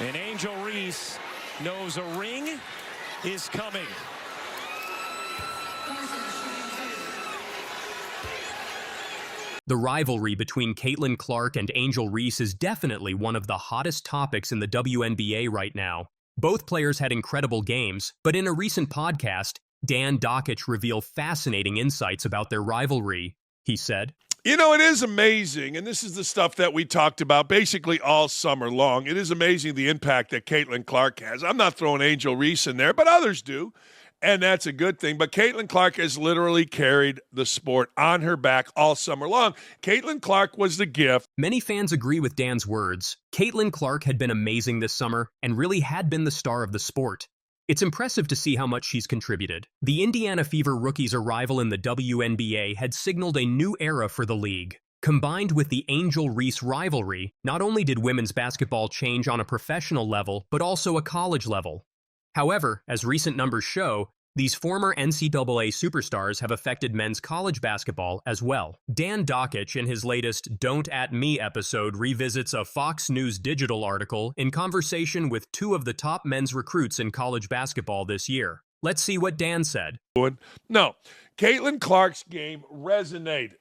And Angel Reese knows a ring is coming. The rivalry between Caitlin Clark and Angel Reese is definitely one of the hottest topics in the WNBA right now. Both players had incredible games, but in a recent podcast, Dan Dakich revealed fascinating insights about their rivalry. He said, "You know, it is amazing, and this is the stuff that we talked about basically all summer long. It is amazing the impact that Caitlin Clark has. I'm not throwing Angel Reese in there, but others do, and that's a good thing. But Caitlin Clark has literally carried the sport on her back all summer long. Caitlin Clark was the gift." Many fans agree with Dan's words. Caitlin Clark had been amazing this summer and really had been the star of the sport. It's impressive to see how much she's contributed. The Indiana Fever Rookies' arrival in the WNBA had signaled a new era for the league. Combined with the Angel Reese rivalry, not only did women's basketball change on a professional level, but also a college level. However, as recent numbers show, these former NCAA superstars have affected men's college basketball as well. Dan Dakich, in his latest Don't At Me episode, revisits a Fox News Digital article in conversation with two of the top men's recruits in college basketball this year. Let's see what Dan said. No, Caitlin Clark's game resonated.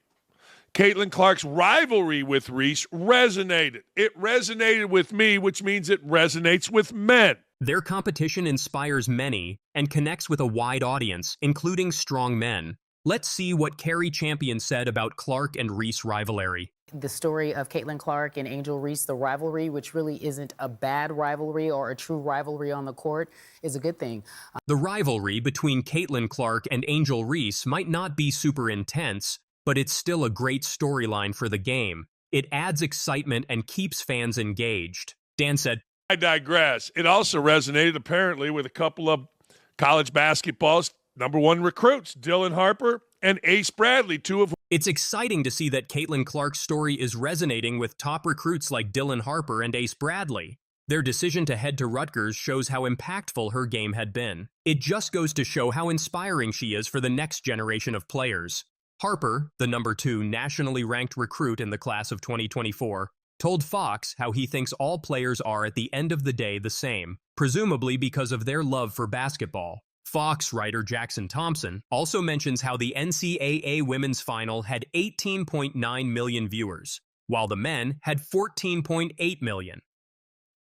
Caitlin Clark's rivalry with Reese resonated. It resonated with me, which means it resonates with men. Their competition inspires many and connects with a wide audience, including strong men. Let's see what Cari champion said about Clark and Reese rivalry. The story of Caitlin Clark and Angel Reese, the rivalry, which really isn't a bad rivalry or a true rivalry on the court, is a good thing. The rivalry between Caitlin Clark and Angel Reese might not be super intense, but it's still a great storyline for the game. It adds excitement and keeps fans engaged. Dan said, "I digress. It also resonated apparently with a couple of college basketball's #1 recruits, Dylan Harper and Ace Bradley, two of whom." It's exciting to see that Caitlin Clark's story is resonating with top recruits like Dylan Harper and Ace Bradley. Their decision to head to Rutgers shows how impactful her game had been. It just goes to show how inspiring she is for the next generation of players. Harper, the #2 nationally ranked recruit in the class of 2024, told Fox how he thinks all players are at the end of the day the same, presumably because of their love for basketball. Fox writer Jackson Thompson also mentions how the NCAA women's final had 18.9 million viewers, while the men had 14.8 million.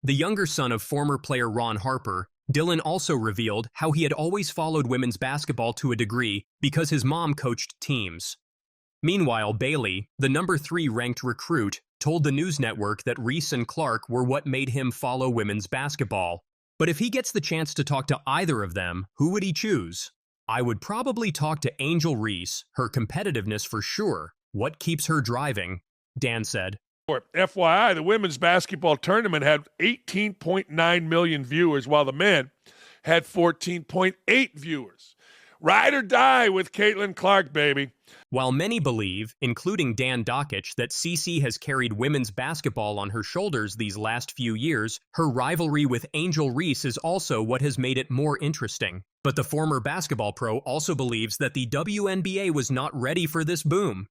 The younger son of former player Ron Harper, Dylan also revealed how he had always followed women's basketball to a degree because his mom coached teams. Meanwhile, Bailey, the #3 ranked recruit, told the news network that Reese and Clark were what made him follow women's basketball. But if he gets the chance to talk to either of them, who would he choose? "I would probably talk to Angel Reese, her competitiveness for sure. What keeps her driving?" Dan said. FYI, the women's basketball tournament had 18.9 million viewers, while the men had 14.8 viewers. Ride or die with Caitlin Clark, baby. While many believe, including Dan Dakich, that CC has carried women's basketball on her shoulders these last few years, her rivalry with Angel Reese is also what has made it more interesting. But the former basketball pro also believes that the WNBA was not ready for this boom.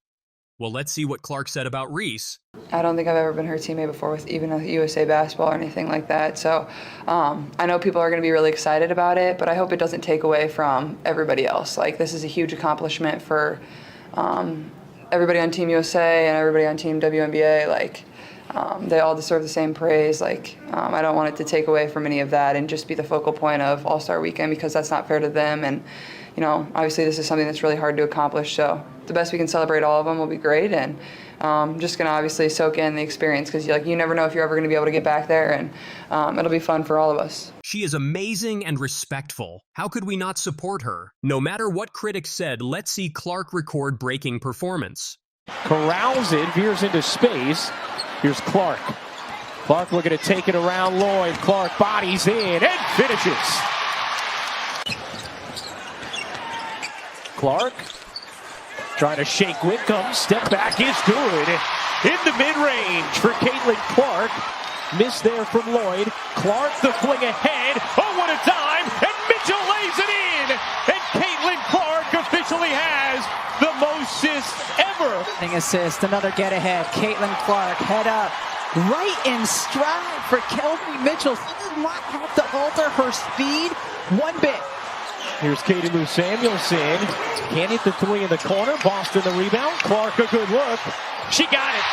Well, let's see what Clark said about Reese. "I don't think I've ever been her teammate before with even a USA basketball or anything like that. So I know people are going to be really excited about it, but I hope it doesn't take away from everybody else. Like, this is a huge accomplishment for everybody on Team USA and everybody on Team WNBA. Like, they all deserve the same praise. Like, I don't want it to take away from any of that and just be the focal point of All-Star Weekend, because that's not fair to them. And, you know, obviously this is something that's really hard to accomplish. So the best we can celebrate all of them will be great. And just going to obviously soak in the experience, because you never know if you're ever going to be able to get back there. And it'll be fun for all of us. She is amazing and respectful. How could we not support her? No matter what critics said, let's see Clark record breaking performance. Corrals it, veers into space. Here's Clark. Clark looking to take it around Lloyd. Clark bodies in and finishes. Clark trying to shake Whitcomb. Step back is good. In the mid-range for Caitlin Clark. Missed there from Lloyd. Clark the fling ahead. Oh, what a dime! And Mitchell lays it in! And Caitlin Clark officially has the most assists ever. Assist, another get ahead. Caitlin Clark, head up. right in stride for Kelby Mitchell. She does not have to alter her speed one bit. Here's Katie Lou Samuelson. Can't hit the three in the corner. Boston the rebound. Clark a good look. She got it.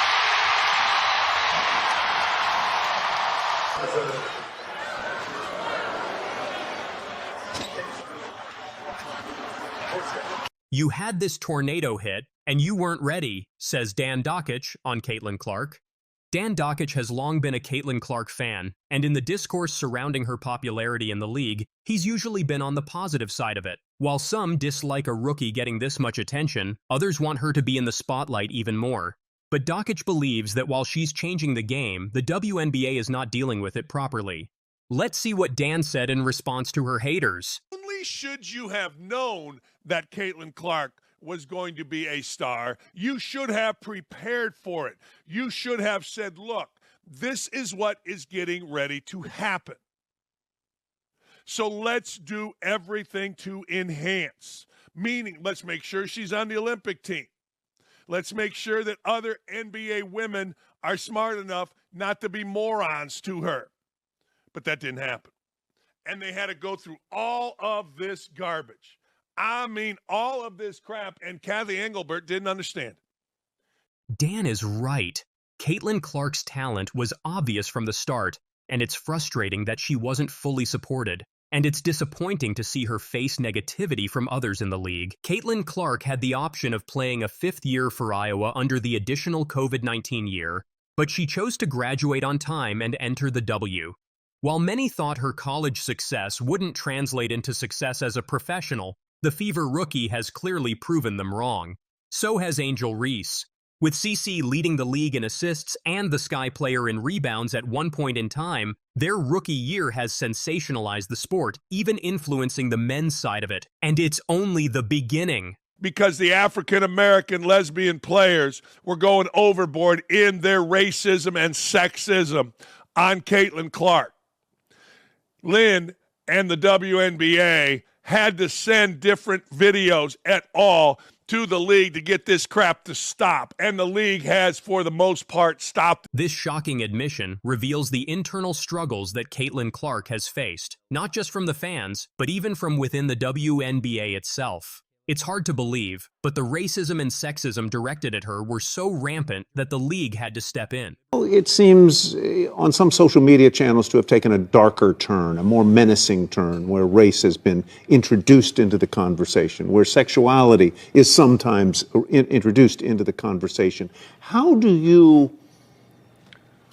You had this tornado hit, and you weren't ready, says Dan Dakich on Caitlin Clark. Dan Dakich has long been a Caitlin Clark fan, and in the discourse surrounding her popularity in the league, he's usually been on the positive side of it. While some dislike a rookie getting this much attention, others want her to be in the spotlight even more. But Dakich believes that while she's changing the game, the WNBA is not dealing with it properly. Let's see what Dan said in response to her haters. Only should you have known that Caitlin Clark was going to be a star, you should have prepared for it. You should have said, look, this is what is getting ready to happen. So let's do everything to enhance. Meaning, let's make sure she's on the Olympic team. Let's make sure that other NBA women are smart enough not to be morons to her. But that didn't happen. And they had to go through all of this garbage. I mean, all of this crap, and Cathy Engelbert didn't understand. Dan is right. Caitlin Clark's talent was obvious from the start, and it's frustrating that she wasn't fully supported. And it's disappointing to see her face negativity from others in the league. Caitlin Clark had the option of playing a fifth year for Iowa under the additional COVID-19 year, but she chose to graduate on time and enter the W. While many thought her college success wouldn't translate into success as a professional, the Fever rookie has clearly proven them wrong. So has Angel Reese. With CC leading the league in assists and the Sky player in rebounds at one point in time, their rookie year has sensationalized the sport, even influencing the men's side of it. And it's only the beginning. Because the African-American lesbian players were going overboard in their racism and sexism on Caitlin Clark. Lynn and the WNBA had to send different videos et al. To the league to get this crap to stop, and the league has, for the most part, stopped. This shocking admission reveals the internal struggles that Caitlin Clark has faced, not just from the fans, but even from within the WNBA itself. It's hard to believe, but the racism and sexism directed at her were so rampant that the league had to step in. It seems on some social media channels to have taken a darker turn, a more menacing turn, where race has been introduced into the conversation, where sexuality is sometimes introduced into the conversation. How do you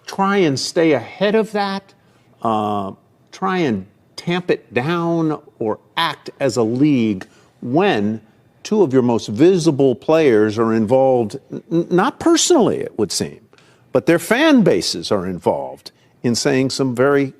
try and stay ahead of that, try and tamp it down, or act as a league when two of your most visible players are involved, not personally, it would seem, but their fan bases are involved in saying some very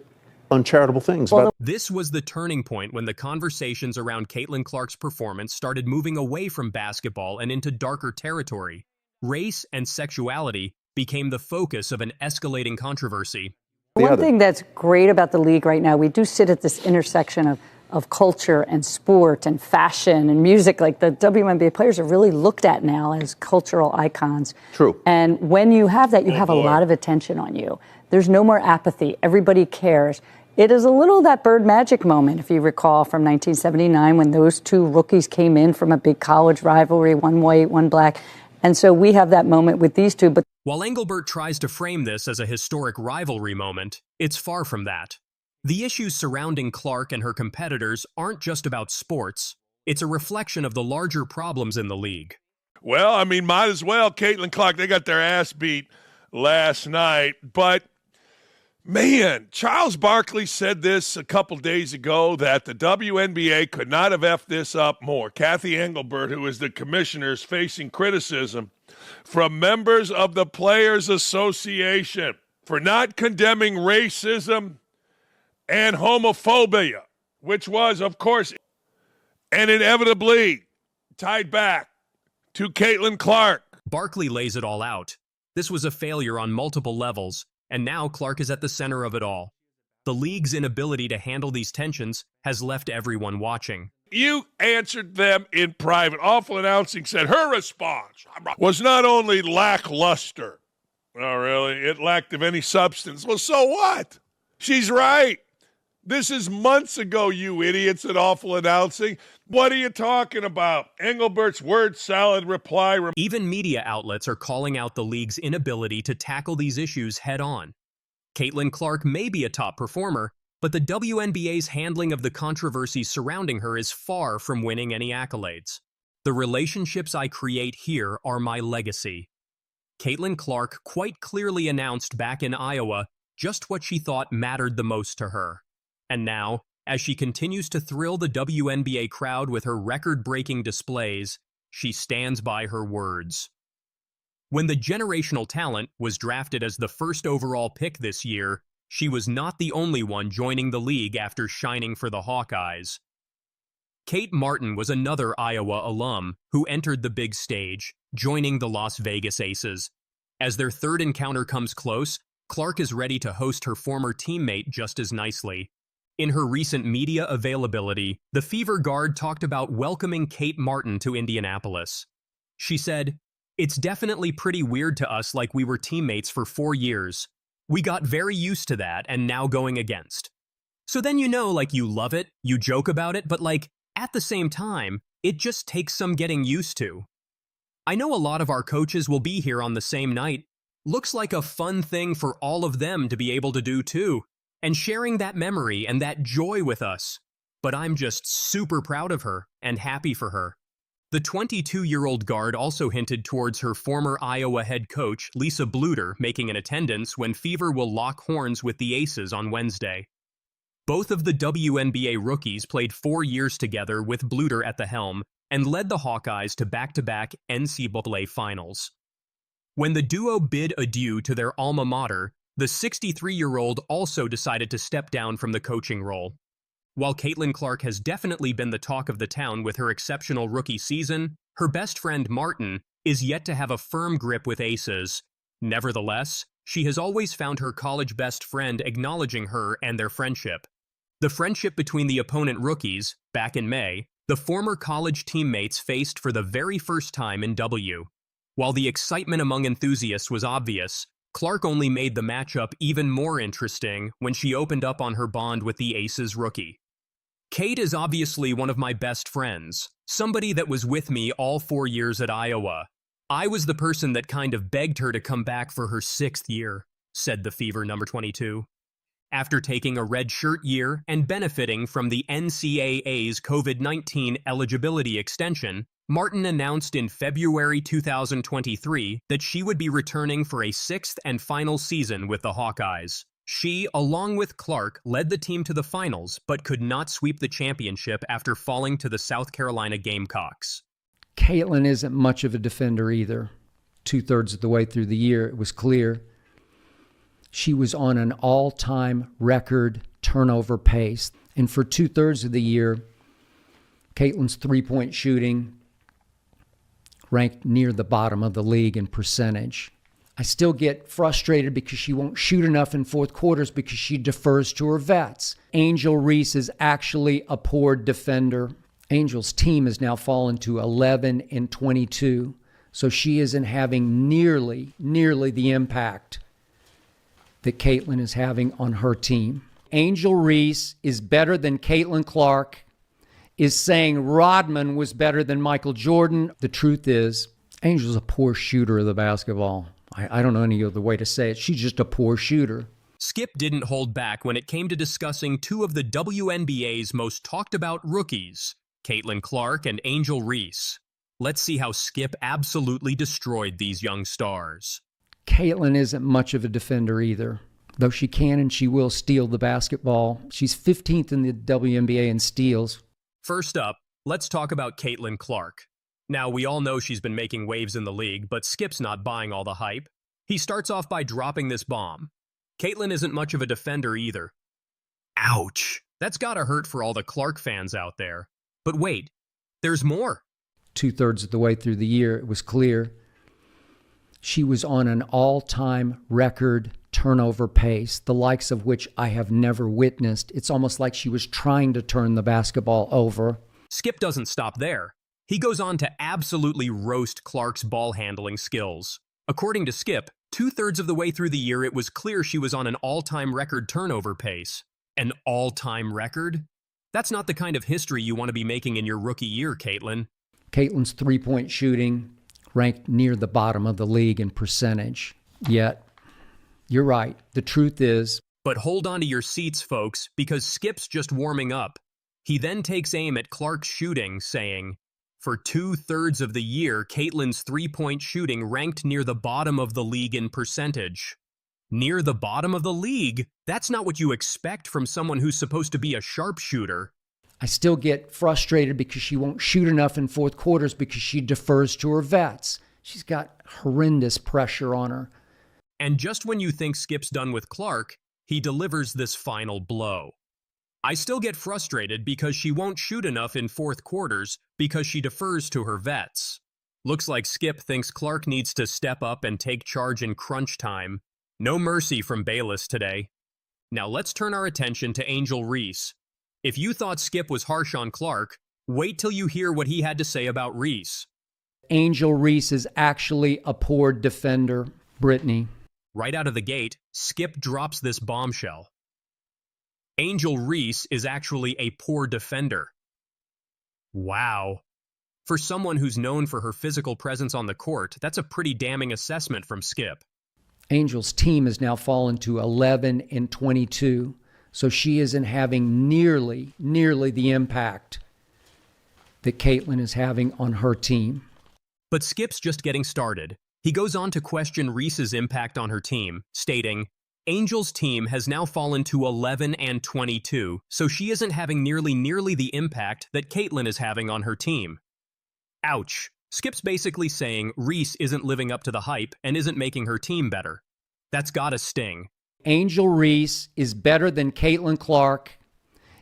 uncharitable things about. This was the turning point when the conversations around Caitlin Clark's performance started moving away from basketball and into darker territory. Race and sexuality became the focus of an escalating controversy. One thing that's great about the league right now, we do sit at this intersection of culture and sport and fashion and music. Like, the WNBA players are really looked at now as cultural icons. True. And when you have that, you have a lot of attention on you. There's no more apathy. Everybody cares. It is a little that Bird Magic moment, if you recall, from 1979 when those two rookies came in from a big college rivalry, one white, one black. And so we have that moment with these two. But while Engelbert tries to frame this as a historic rivalry moment, it's far from that. The issues surrounding Clark and her competitors aren't just about sports. It's a reflection of the larger problems in the league. Well, I mean, might as well. Caitlin Clark, they got their ass beat last night. But, man, Charles Barkley said this a couple days ago, that the WNBA could not have effed this up more. Cathy Engelbert, who is the commissioner, is facing criticism from members of the Players Association for not condemning racism and homophobia, which was, of course, and inevitably tied back to Caitlin Clark. Barkley lays it all out. This was a failure on multiple levels, and now Clark is at the center of it all. The league's inability to handle these tensions has left everyone watching. You answered them in private. Awful Announcing said her response was not only lackluster, Oh, really? It lacked of any substance. Well, so what? She's right. This is months ago, you idiots at Awful Announcing. What are you talking about? Engelbert's word salad reply. Even media outlets are calling out the league's inability to tackle these issues head-on. Caitlin Clark may be a top performer, but the WNBA's handling of the controversies surrounding her is far from winning any accolades. The relationships I create here are my legacy. Caitlin Clark quite clearly announced back in Iowa just what she thought mattered the most to her. And now, as she continues to thrill the WNBA crowd with her record-breaking displays, she stands by her words. When the generational talent was drafted as the first overall pick this year, she was not the only one joining the league after shining for the Hawkeyes. Kate Martin was another Iowa alum who entered the big stage, joining the Las Vegas Aces. As their third encounter comes close, Clark is ready to host her former teammate just as nicely. In her recent media availability, the Fever guard talked about welcoming Kate Martin to Indianapolis. She said, "It's definitely pretty weird to us, like we were teammates for 4 years. We got very used to that and now going against. So then like you love it, you joke about it, but at the same time, it just takes some getting used to. I know a lot of our coaches will be here on the same night. Looks like a fun thing for all of them to be able to do too, and sharing that memory and that joy with us. But I'm just super proud of her and happy for her." The 22-year-old guard also hinted towards her former Iowa head coach, Lisa Bluder, making an attendance when Fever will lock horns with the Aces on Wednesday. Both of the WNBA rookies played 4 years together with Bluder at the helm and led the Hawkeyes to back-to-back NCAA finals. When the duo bid adieu to their alma mater, the 63-year-old also decided to step down from the coaching role. While Caitlin Clark has definitely been the talk of the town with her exceptional rookie season, her best friend Martin is yet to have a firm grip with Aces. Nevertheless, she has always found her college best friend acknowledging her and their friendship. The friendship between the opponent rookies, back in May, the former college teammates faced for the very first time in W. While the excitement among enthusiasts was obvious, Clark only made the matchup even more interesting when she opened up on her bond with the Aces rookie. "Kate is obviously one of my best friends, somebody that was with me all 4 years at Iowa. I was the person that kind of begged her to come back for her 6th year," said the Fever number 22. After taking a redshirt year and benefiting from the NCAA's COVID-19 eligibility extension, Martin announced in February 2023 that she would be returning for a 6th and final season with the Hawkeyes. She, along with Clark, led the team to the finals, but could not sweep the championship after falling to the South Carolina Gamecocks. Caitlin isn't much of a defender either. 2/3 of the way through the year, it was clear she was on an all-time record turnover pace. And for 2/3 of the year, Caitlin's three-point shooting ranked near the bottom of the league in percentage. I still get frustrated because she won't shoot enough in fourth quarters because she defers to her vets. Angel Reese is actually a poor defender. Angel's team has now fallen to 11-22, so she isn't having nearly the impact that Caitlin is having on her team. Angel Reese is better than Caitlin Clark, is saying Rodman was better than Michael Jordan. The truth is, Angel's a poor shooter of the basketball. I don't know any other way to say it. She's just a poor shooter. Skip didn't hold back when it came to discussing two of the WNBA's most talked about rookies, Caitlin Clark and Angel Reese. Let's see how Skip absolutely destroyed these young stars. Caitlin isn't much of a defender either, though she can and she will steal the basketball. She's 15th in the WNBA in steals. First up, let's talk about Caitlin Clark. Now, we all know she's been making waves in the league, but Skip's not buying all the hype. He starts off by dropping this bomb. Caitlin isn't much of a defender either. Ouch. That's gotta hurt for all the Clark fans out there. But wait, there's more. 2/3 of the way through the year, it was clear she was on an all-time record turnover pace, the likes of which I have never witnessed. It's almost like she was trying to turn the basketball over. Skip doesn't stop there. He goes on to absolutely roast Clark's ball handling skills. According to Skip, 2/3 of the way through the year, it was clear she was on an all-time record turnover pace. An all-time record? That's not the kind of history you want to be making in your rookie year, Caitlin. Caitlin's three-point shooting ranked near the bottom of the league in percentage. Yet, you're right. The truth is... But hold on to your seats, folks, because Skip's just warming up. He then takes aim at Clark's shooting, saying, "For 2/3 of the year, Caitlin's three-point shooting ranked near the bottom of the league in percentage." Near the bottom of the league? That's not what you expect from someone who's supposed to be a sharpshooter. I still get frustrated because she won't shoot enough in fourth quarters because she defers to her vets. She's got horrendous pressure on her. And just when you think Skip's done with Clark, he delivers this final blow. I still get frustrated because she won't shoot enough in fourth quarters because she defers to her vets. Looks like Skip thinks Clark needs to step up and take charge in crunch time. No mercy from Bayless today. Now let's turn our attention to Angel Reese. If you thought Skip was harsh on Clark, wait till you hear what he had to say about Reese. Angel Reese is actually a poor defender, Brittany. Right out of the gate, Skip drops this bombshell. Angel Reese is actually a poor defender. Wow. For someone who's known for her physical presence on the court, that's a pretty damning assessment from Skip. Angel's team has now fallen to 11-22, so she isn't having nearly the impact that Caitlin is having on her team. But Skip's just getting started. He goes on to question Reese's impact on her team, stating, "Angel's team has now fallen to 11-22, so she isn't having nearly the impact that Caitlin is having on her team." Ouch. Skip's basically saying Reese isn't living up to the hype and isn't making her team better. That's gotta sting. Angel Reese is better than Caitlin Clark,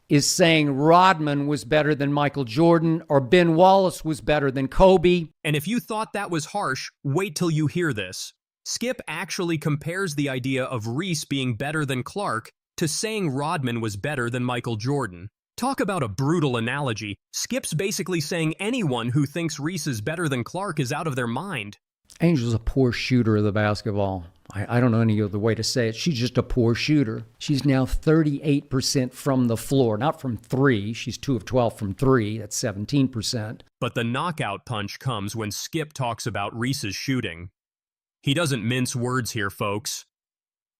is saying Rodman was better than Michael Jordan or Ben Wallace was better than Kobe. And if you thought that was harsh, wait till you hear this. Skip actually compares the idea of Reese being better than Clark to saying Rodman was better than Michael Jordan. Talk about a brutal analogy. Skip's basically saying anyone who thinks Reese is better than Clark is out of their mind. Angel's a poor shooter of the basketball. I don't know any other way to say it. She's just a poor shooter. She's now 38% from the floor, not from three. She's 2 of 12 from three. That's 17%. But the knockout punch comes when Skip talks about Reese's shooting. He doesn't mince words here, folks.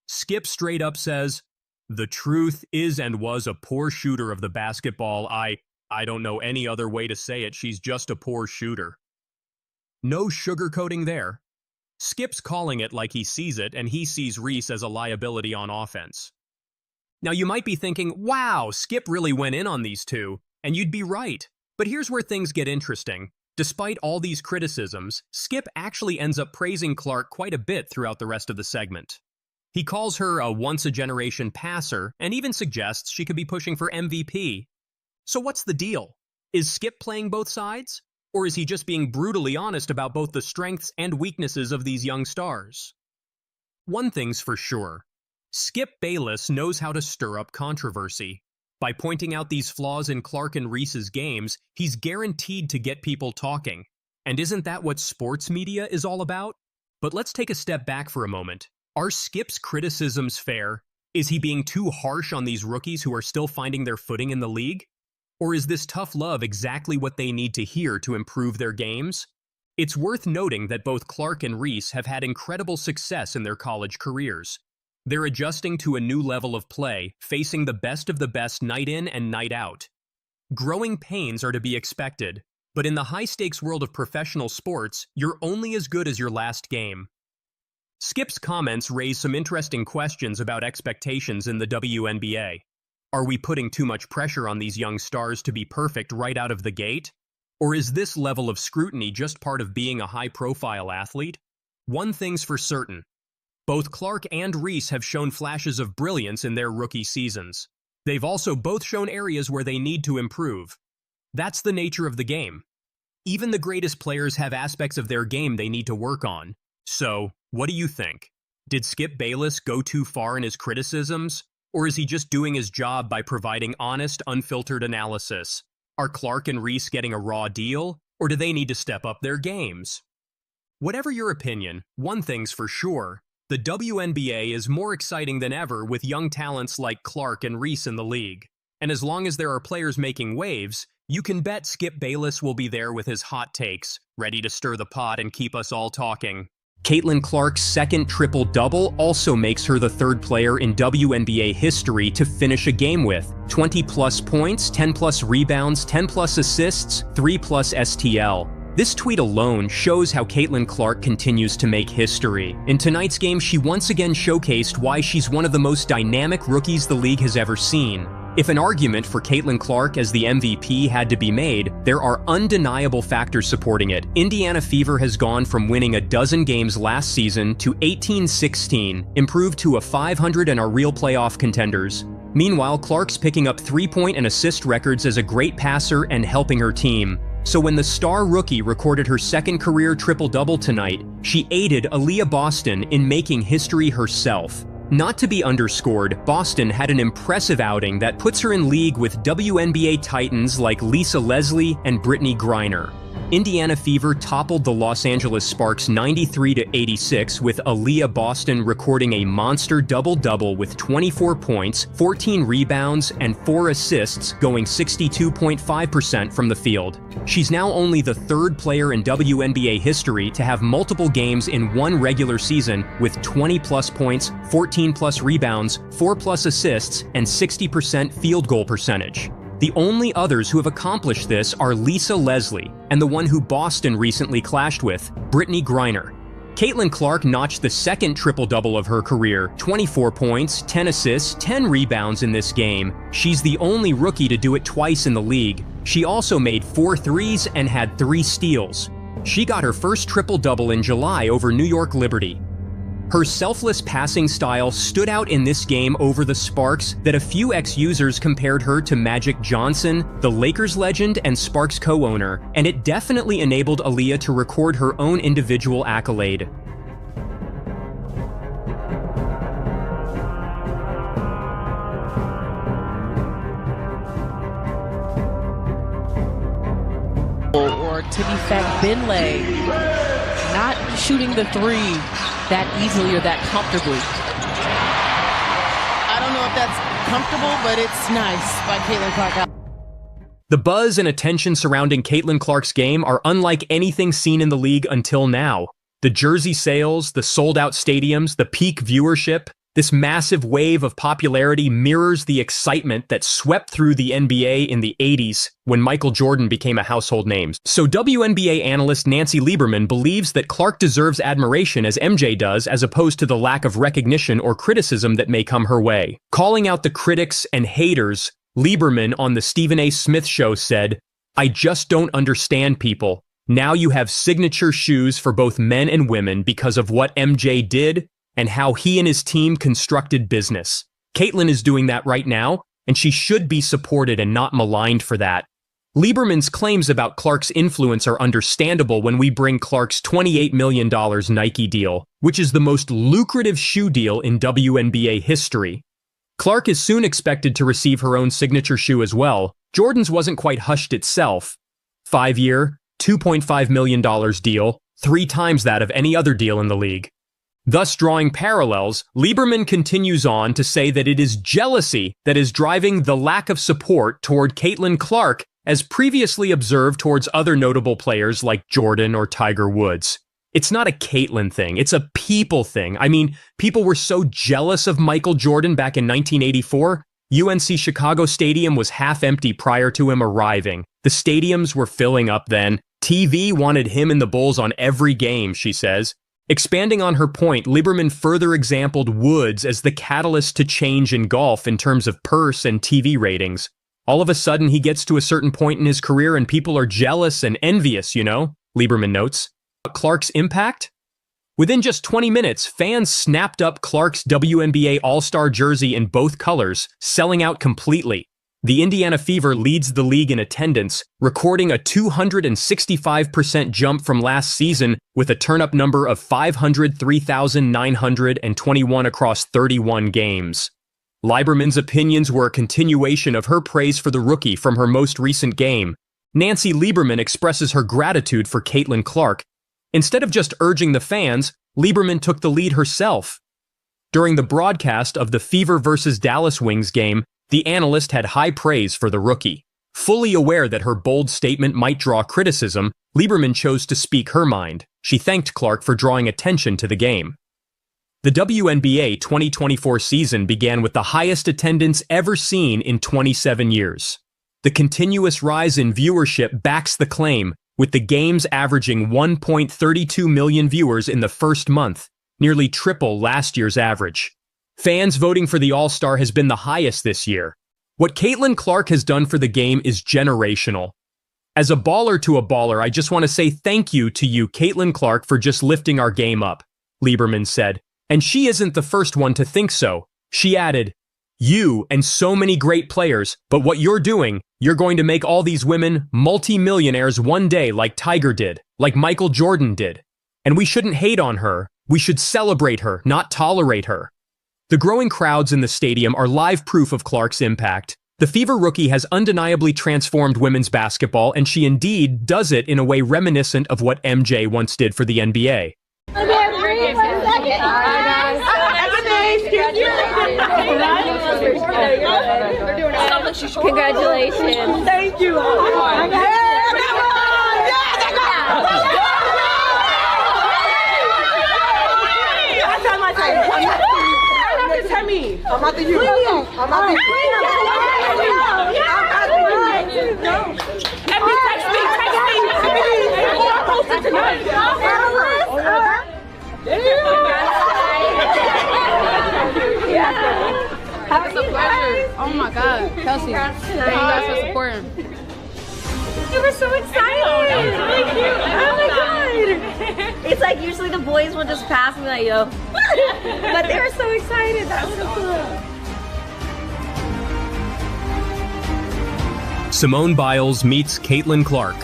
Skip straight up says, "The truth is and was a poor shooter of the basketball. I don't know any other way to say it. She's just a poor shooter." No sugarcoating there. Skip's calling it like he sees it, and he sees Reese as a liability on offense. Now you might be thinking, wow, Skip really went in on these two, and you'd be right. But here's where things get interesting. Despite all these criticisms, Skip actually ends up praising Clark quite a bit throughout the rest of the segment. He calls her a once-a-generation passer and even suggests she could be pushing for MVP. So what's the deal? Is Skip playing both sides? Or is he just being brutally honest about both the strengths and weaknesses of these young stars? One thing's for sure. Skip Bayless knows how to stir up controversy. By pointing out these flaws in Clark and Reese's games, he's guaranteed to get people talking. And isn't that what sports media is all about? But let's take a step back for a moment. Are Skip's criticisms fair? Is he being too harsh on these rookies who are still finding their footing in the league? Or is this tough love exactly what they need to hear to improve their games? It's worth noting that both Clark and Reese have had incredible success in their college careers. They're adjusting to a new level of play, facing the best of the best night in and night out. Growing pains are to be expected, but in the high-stakes world of professional sports, you're only as good as your last game. Skip's comments raise some interesting questions about expectations in the WNBA. Are we putting too much pressure on these young stars to be perfect right out of the gate? Or is this level of scrutiny just part of being a high-profile athlete? One thing's for certain. Both Clark and Reese have shown flashes of brilliance in their rookie seasons. They've also both shown areas where they need to improve. That's the nature of the game. Even the greatest players have aspects of their game they need to work on. So, what do you think? Did Skip Bayless go too far in his criticisms? Or is he just doing his job by providing honest, unfiltered analysis? Are Clark and Reese getting a raw deal, or do they need to step up their games? Whatever your opinion, one thing's for sure. The WNBA is more exciting than ever with young talents like Clark and Reese in the league. And as long as there are players making waves, you can bet Skip Bayless will be there with his hot takes, ready to stir the pot and keep us all talking. Caitlin Clark's second triple-double also makes her the third player in WNBA history to finish a game with 20-plus points, 10-plus rebounds, 10-plus assists, 3-plus STL. This tweet alone shows how Caitlin Clark continues to make history. In tonight's game, she once again showcased why she's one of the most dynamic rookies the league has ever seen. If an argument for Caitlin Clark as the MVP had to be made, there are undeniable factors supporting it. Indiana Fever has gone from winning a dozen games last season to 18-16, improved to a 500 and are real playoff contenders. Meanwhile, Clark's picking up 3-point and assist records as a great passer and helping her team. So when the star rookie recorded her second career triple-double tonight, she aided Aaliyah Boston in making history herself. Not to be underscored, Boston had an impressive outing that puts her in league with WNBA titans like Lisa Leslie and Brittany Griner. Indiana Fever toppled the Los Angeles Sparks 93-86 with Aaliyah Boston recording a monster double-double with 24 points, 14 rebounds, and 4 assists, going 62.5% from the field. She's now only the third player in WNBA history to have multiple games in one regular season with 20-plus points, 14-plus rebounds, 4-plus assists, and 60% field goal percentage. The only others who have accomplished this are Lisa Leslie and the one who Boston recently clashed with, Brittany Griner. Caitlin Clark notched the second triple-double of her career, 24 points, 10 assists, 10 rebounds in this game. She's the only rookie to do it twice in the league. She also made 4 threes and had 3 steals. She got her first triple-double in July over New York Liberty. Her selfless passing style stood out in this game over the Sparks that a few ex-users compared her to Magic Johnson, the Lakers legend and Sparks co-owner, and it definitely enabled Aaliyah to record her own individual accolade. Or to be fact, Binley not shooting the three that easily or that comfortably. I don't know if that's comfortable, but it's nice by Caitlin Clark. The buzz and attention surrounding Caitlin Clark's game are unlike anything seen in the league until now. The jersey sales, the sold-out stadiums, the peak viewership, this massive wave of popularity mirrors the excitement that swept through the NBA in the 80s when Michael Jordan became a household name. So WNBA analyst Nancy Lieberman believes that Clark deserves admiration as MJ does, as opposed to the lack of recognition or criticism that may come her way. Calling out the critics and haters, Lieberman on the Stephen A. Smith Show said, "I just don't understand people. Now you have signature shoes for both men and women because of what MJ did and how he and his team constructed business. Caitlin is doing that right now, and she should be supported and not maligned for that." Lieberman's claims about Clark's influence are understandable when we bring Clark's $28 million Nike deal, which is the most lucrative shoe deal in WNBA history. Clark is soon expected to receive her own signature shoe as well. Jordan's wasn't quite hushed itself. 5-year, $2.5 million deal, 3 times that of any other deal in the league. Thus drawing parallels, Lieberman continues on to say that it is jealousy that is driving the lack of support toward Caitlin Clark as previously observed towards other notable players like Jordan or Tiger Woods. It's not a Caitlin thing, it's a people thing. I mean, people were so jealous of Michael Jordan back in 1984. UNC Chicago Stadium was half empty prior to him arriving. The stadiums were filling up then. TV wanted him and the Bulls on every game, she says. Expanding on her point, Lieberman further exampled Woods as the catalyst to change in golf in terms of purse and TV ratings. All of a sudden, he gets to a certain point in his career and people are jealous and envious, you know, Lieberman notes. Clark's impact? Within just 20 minutes, fans snapped up Clark's WNBA All-Star jersey in both colors, selling out completely. The Indiana Fever leads the league in attendance, recording a 265% jump from last season with a turn-up number of 503,921 across 31 games. Lieberman's opinions were a continuation of her praise for the rookie from her most recent game. Nancy Lieberman expresses her gratitude for Caitlin Clark. Instead of just urging the fans, Lieberman took the lead herself. During the broadcast of the Fever vs. Dallas Wings game, the analyst had high praise for the rookie. Fully aware that her bold statement might draw criticism, Lieberman chose to speak her mind. She thanked Clark for drawing attention to the game. The WNBA 2024 season began with the highest attendance ever seen in 27 years. The continuous rise in viewership backs the claim, with the games averaging 1.32 million viewers in the first month, nearly triple last year's average. Fans voting for the All-Star has been the highest this year. What Caitlin Clark has done for the game is generational. As a baller to a baller, I just want to say thank you to you, Caitlin Clark, for just lifting our game up, Lieberman said. And she isn't the first one to think so. She added, "You and so many great players, but what you're doing, you're going to make all these women multi-millionaires one day like Tiger did, like Michael Jordan did. And we shouldn't hate on her. We should celebrate her, not tolerate her." The growing crowds in the stadium are live proof of Clark's impact. The Fever rookie has undeniably transformed women's basketball, and she indeed does it in a way reminiscent of what MJ once did for the NBA. Congratulations. Thank you. I'm out the you. I'm out the you. Text me. I'll post it tonight. It's a pleasure. Oh my God, Kelsey. Thank you guys for supporting. You were so excited. Thank you. Oh my God. It's like usually the boys will just pass me like, yo. But they were so excited. That was so cool. Simone Biles meets Caitlin Clark.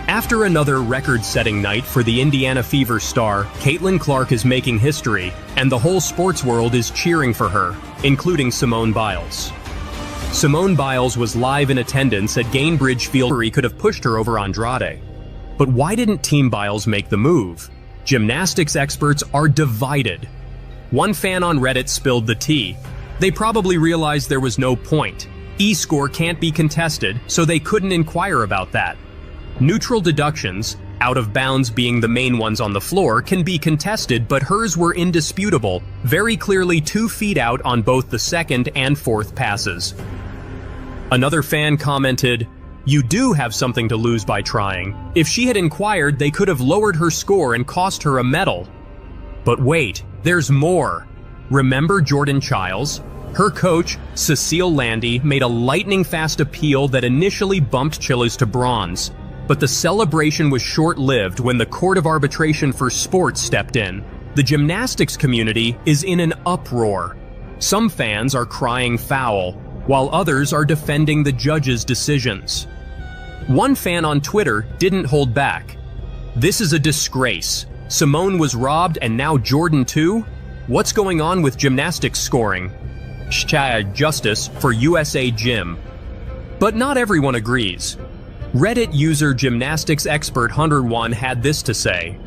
After another record-setting night for the Indiana Fever star, Caitlin Clark is making history, and the whole sports world is cheering for her, including Simone Biles. Simone Biles was live in attendance at Gainbridge Field. Could have pushed her over Andrade. But why didn't Team Biles make the move? Gymnastics experts are divided. One fan on Reddit spilled the tea. They probably realized there was no point. E-score can't be contested, so they couldn't inquire about that. Neutral deductions, out of bounds being the main ones on the floor, can be contested, but hers were indisputable, very clearly 2 feet out on both the second and fourth passes. Another fan commented, "You do have something to lose by trying. If she had inquired, they could have lowered her score and cost her a medal." But wait, there's more. Remember Jordan Chiles? Her coach, Cecile Landy, made a lightning-fast appeal that initially bumped Chiles to bronze. But the celebration was short-lived when the Court of Arbitration for Sports stepped in. The gymnastics community is in an uproar. Some fans are crying foul, while others are defending the judge's decisions. One fan on Twitter didn't hold back. "This is a disgrace. Simone was robbed and now Jordan too? What's going on with gymnastics scoring? Justice for USA Gym." But not everyone agrees. Reddit user gymnastics expert Hunter1 had this to say,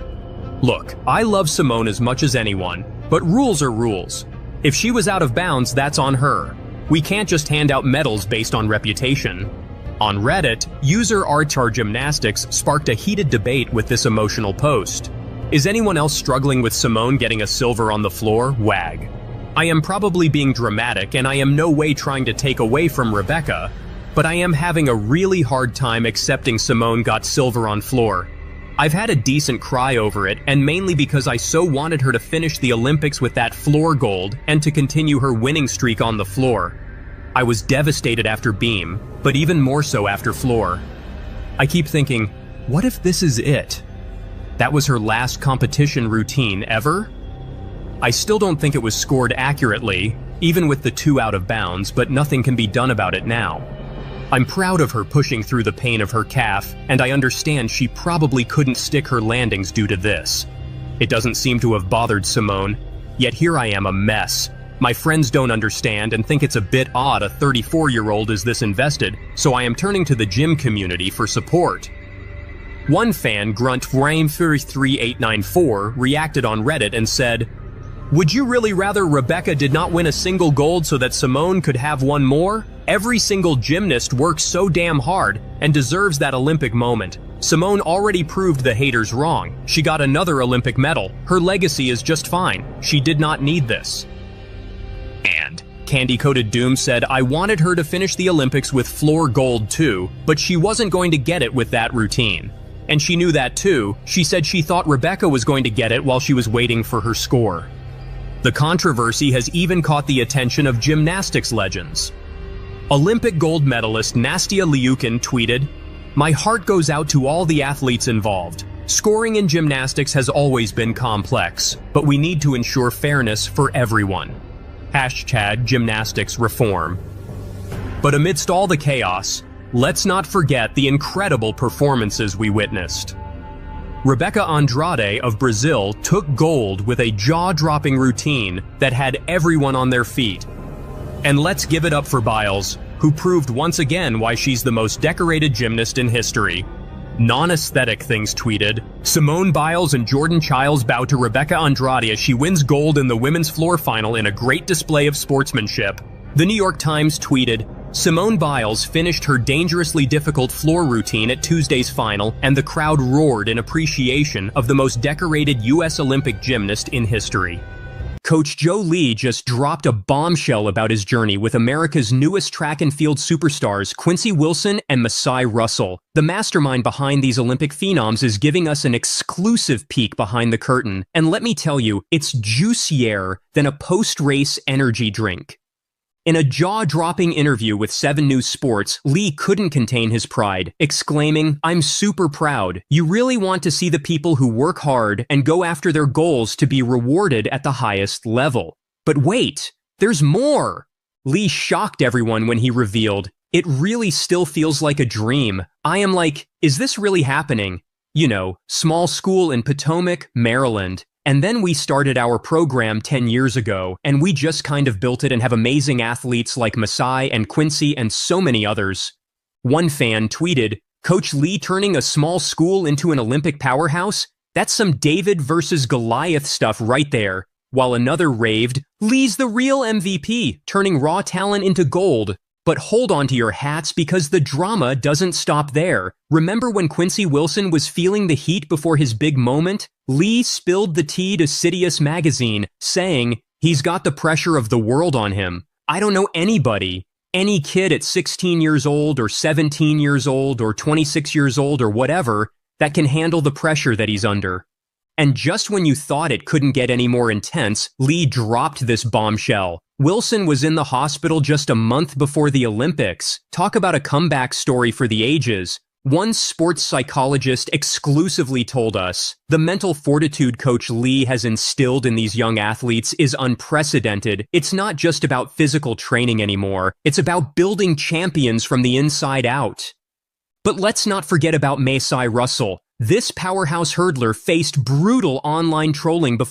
"Look, I love Simone as much as anyone, but rules are rules. If she was out of bounds, that's on her. We can't just hand out medals based on reputation." On Reddit, user Artar Gymnastics sparked a heated debate with this emotional post. Is anyone else struggling with Simone getting a silver on the floor? Wag. I am probably being dramatic, and I am no way trying to take away from Rebecca, but I am having a really hard time accepting Simone got silver on floor. I've had a decent cry over it, and mainly because I so wanted her to finish the Olympics with that floor gold and to continue her winning streak on the floor. I was devastated after beam, but even more so after floor. I keep thinking, what if this is it? That was her last competition routine ever? I still don't think it was scored accurately, even with the 2 out of bounds, but nothing can be done about it now. I'm proud of her pushing through the pain of her calf, and I understand she probably couldn't stick her landings due to this. It doesn't seem to have bothered Simone, yet here I am a mess. My friends don't understand and think it's a bit odd a 34-year-old is this invested, so I am turning to the gym community for support. One fan, grunt Rame3894, reacted on Reddit and said, "Would you really rather Rebecca did not win a single gold so that Simone could have one more? Every single gymnast works so damn hard and deserves that Olympic moment. Simone already proved the haters wrong. She got another Olympic medal. Her legacy is just fine. She did not need this." And Candy-Coated Doom said, "I wanted her to finish the Olympics with floor gold too, but she wasn't going to get it with that routine. And she knew that too. She said she thought Rebecca was going to get it while she was waiting for her score." The controversy has even caught the attention of gymnastics legends. Olympic gold medalist Nastia Liukin tweeted, "My heart goes out to all the athletes involved. Scoring in gymnastics has always been complex, but we need to ensure fairness for everyone. #gymnastics reform." But amidst all the chaos, let's not forget the incredible performances we witnessed. Rebecca Andrade of Brazil took gold with a jaw-dropping routine that had everyone on their feet. And let's give it up for Biles, who proved once again why she's the most decorated gymnast in history. Non-aesthetic Things tweeted, "Simone Biles and Jordan Chiles bow to Rebecca Andrade as she wins gold in the women's floor final in a great display of sportsmanship." The New York Times tweeted, "Simone Biles finished her dangerously difficult floor routine at Tuesday's final, and the crowd roared in appreciation of the most decorated U.S. Olympic gymnast in history." Coach Joe Lee just dropped a bombshell about his journey with America's newest track and field superstars, Quincy Wilson and Masai Russell. The mastermind behind these Olympic phenoms is giving us an exclusive peek behind the curtain, and let me tell you, it's juicier than a post-race energy drink. In a jaw-dropping interview with 7 News Sports, Lee couldn't contain his pride, exclaiming, "I'm super proud. You really want to see the people who work hard and go after their goals to be rewarded at the highest level. But wait, there's more!" Lee shocked everyone when he revealed, "It really still feels like a dream. I am like, is this really happening? You know, small school in Potomac, Maryland. And then we started our program 10 years ago, and we just kind of built it and have amazing athletes like Masai and Quincy and so many others." One fan tweeted, "Coach Lee turning a small school into an Olympic powerhouse? That's some David versus Goliath stuff right there." While another raved, "Lee's the real MVP, turning raw talent into gold." But hold on to your hats because the drama doesn't stop there. Remember when Quincy Wilson was feeling the heat before his big moment? Lee spilled the tea to Citius magazine, saying, "He's got the pressure of the world on him. I don't know anybody, any kid at 16 years old or 17 years old or 26 years old or whatever, that can handle the pressure that he's under." And just when you thought it couldn't get any more intense, Lee dropped this bombshell. Wilson was in the hospital just a month before the Olympics. Talk about a comeback story for the ages. One sports psychologist exclusively told us, "The mental fortitude Coach Lee has instilled in these young athletes is unprecedented. It's not just about physical training anymore. It's about building champions from the inside out." But let's not forget about Masai Russell. This powerhouse hurdler faced brutal online trolling before